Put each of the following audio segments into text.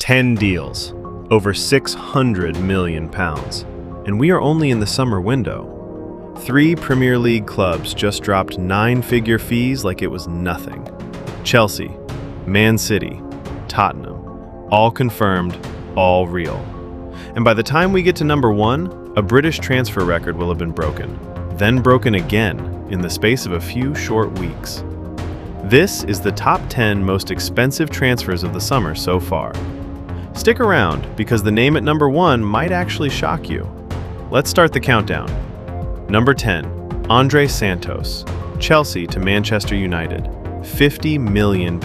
10 deals, over £600 million, and we are only in the summer window. 3 Premier League clubs just dropped 9-figure fees like it was nothing. Chelsea, Man City, Tottenham, all confirmed, all real. And by the time we get to number 1, a British transfer record will have been broken, then broken again in the space of a few short weeks. This is the top 10 most expensive transfers of the summer so far. Stick around, because the name at number 1 might actually shock you. Let's start the countdown. Number 10, Andre Santos, Chelsea to Manchester United, £50 million.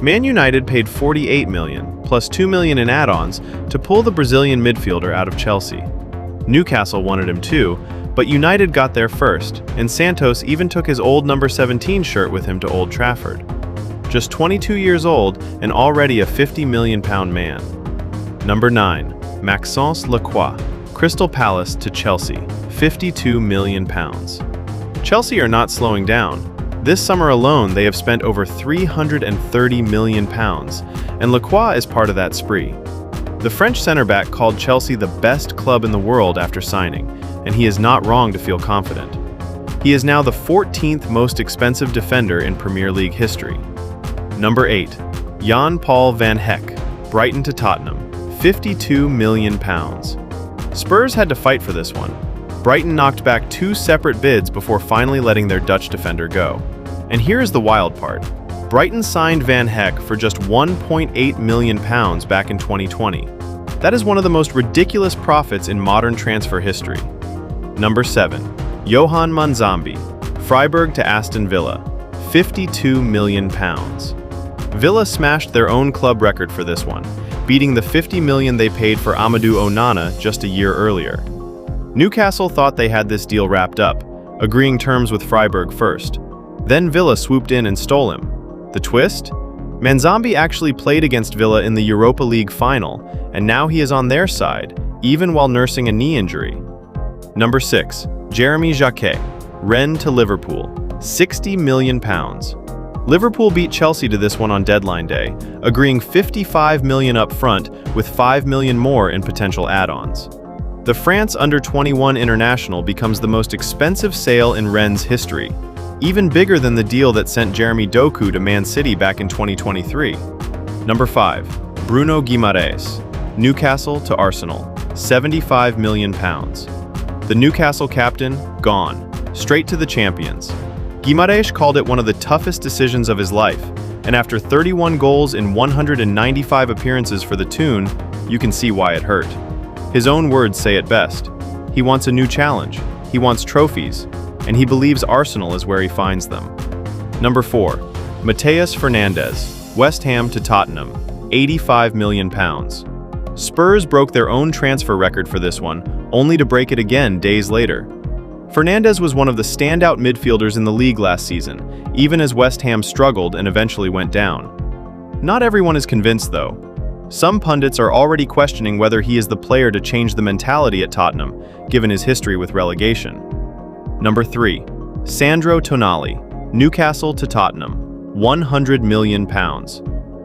Man United paid $48 million, plus $2 million in add-ons, to pull the Brazilian midfielder out of Chelsea. Newcastle wanted him too, but United got there first, and Santos even took his old number 17 shirt with him to Old Trafford. Just 22 years old and already a £50 million man. Number 9, Maxence Lacroix, Crystal Palace to Chelsea, £52 million. Chelsea are not slowing down. This summer alone, they have spent over £330 million, and Lacroix is part of that spree. The French centre-back called Chelsea the best club in the world after signing, and he is not wrong to feel confident. He is now the 14th most expensive defender in Premier League history. Number 8, Jan-Paul van Heck, Brighton to Tottenham, £52 million. Spurs had to fight for this one. Brighton knocked back 2 separate bids before finally letting their Dutch defender go. And here's the wild part. Brighton signed Van Heck for just £1.8 million back in 2020. That is one of the most ridiculous profits in modern transfer history. Number 7, Yohan Manzambi, Freiburg to Aston Villa, £52 million. Villa smashed their own club record for this one, beating the $50 million they paid for Amadou Onana just a year earlier. Newcastle thought they had this deal wrapped up, agreeing terms with Freiburg first. Then Villa swooped in and stole him. The twist? Manzambi actually played against Villa in the Europa League final, and now he is on their side, even while nursing a knee injury. Number 6, Jeremy Jacquet, Rennes to Liverpool, £60 million. Liverpool beat Chelsea to this one on deadline day, agreeing $55 million up front with $5 million more in potential add-ons. The France under-21 international becomes the most expensive sale in Rennes' history, even bigger than the deal that sent Jeremy Doku to Man City back in 2023. Number 5, Bruno Guimaraes, Newcastle to Arsenal, £75 million. The Newcastle captain, gone, straight to the champions. Guimaraes called it one of the toughest decisions of his life, and after 31 goals in 195 appearances for the Toon, you can see why it hurt. His own words say it best. He wants a new challenge, he wants trophies, and he believes Arsenal is where he finds them. Number 4, Mateus Fernandes, West Ham to Tottenham, £85 million. Spurs broke their own transfer record for this one, only to break it again days later. Fernandes was one of the standout midfielders in the league last season, even as West Ham struggled and eventually went down. Not everyone is convinced, though. Some pundits are already questioning whether he is the player to change the mentality at Tottenham, given his history with relegation. Number 3, Sandro Tonali, Newcastle to Tottenham, £100 million.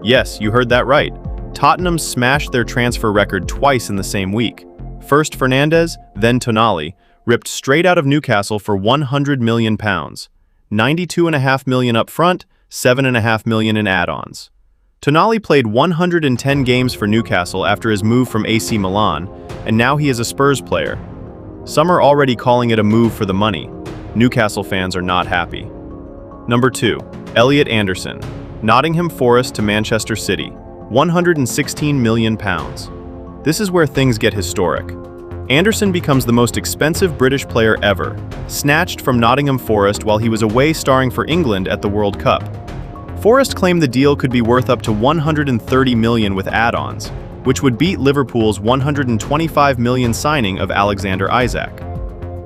Yes, you heard that right. Tottenham smashed their transfer record twice in the same week. First Fernandes, then Tonali, ripped straight out of Newcastle for £100 million, $92.5 million up front, $7.5 million in add-ons. Tonali played 110 games for Newcastle after his move from AC Milan, and now he is a Spurs player. Some are already calling it a move for the money. Newcastle fans are not happy. Number 2, Elliot Anderson, Nottingham Forest to Manchester City, £116 million. This is where things get historic. Anderson becomes the most expensive British player ever, snatched from Nottingham Forest while he was away starring for England at the World Cup. Forest claimed the deal could be worth up to $130 million with add-ons, which would beat Liverpool's $125 million signing of Alexander Isak.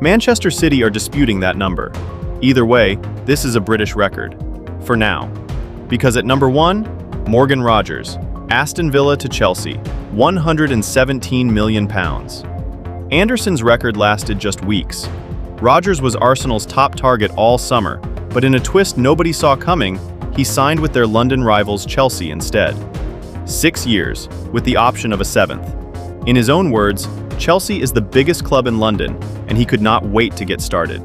Manchester City are disputing that number. Either way, this is a British record. For now. Because at number 1, Morgan Rogers, Aston Villa to Chelsea, £117 million. Anderson's record lasted just weeks. Rogers was Arsenal's top target all summer, but in a twist nobody saw coming, he signed with their London rivals Chelsea instead. 6 years, with the option of a 7th. In his own words, Chelsea is the biggest club in London, and he could not wait to get started.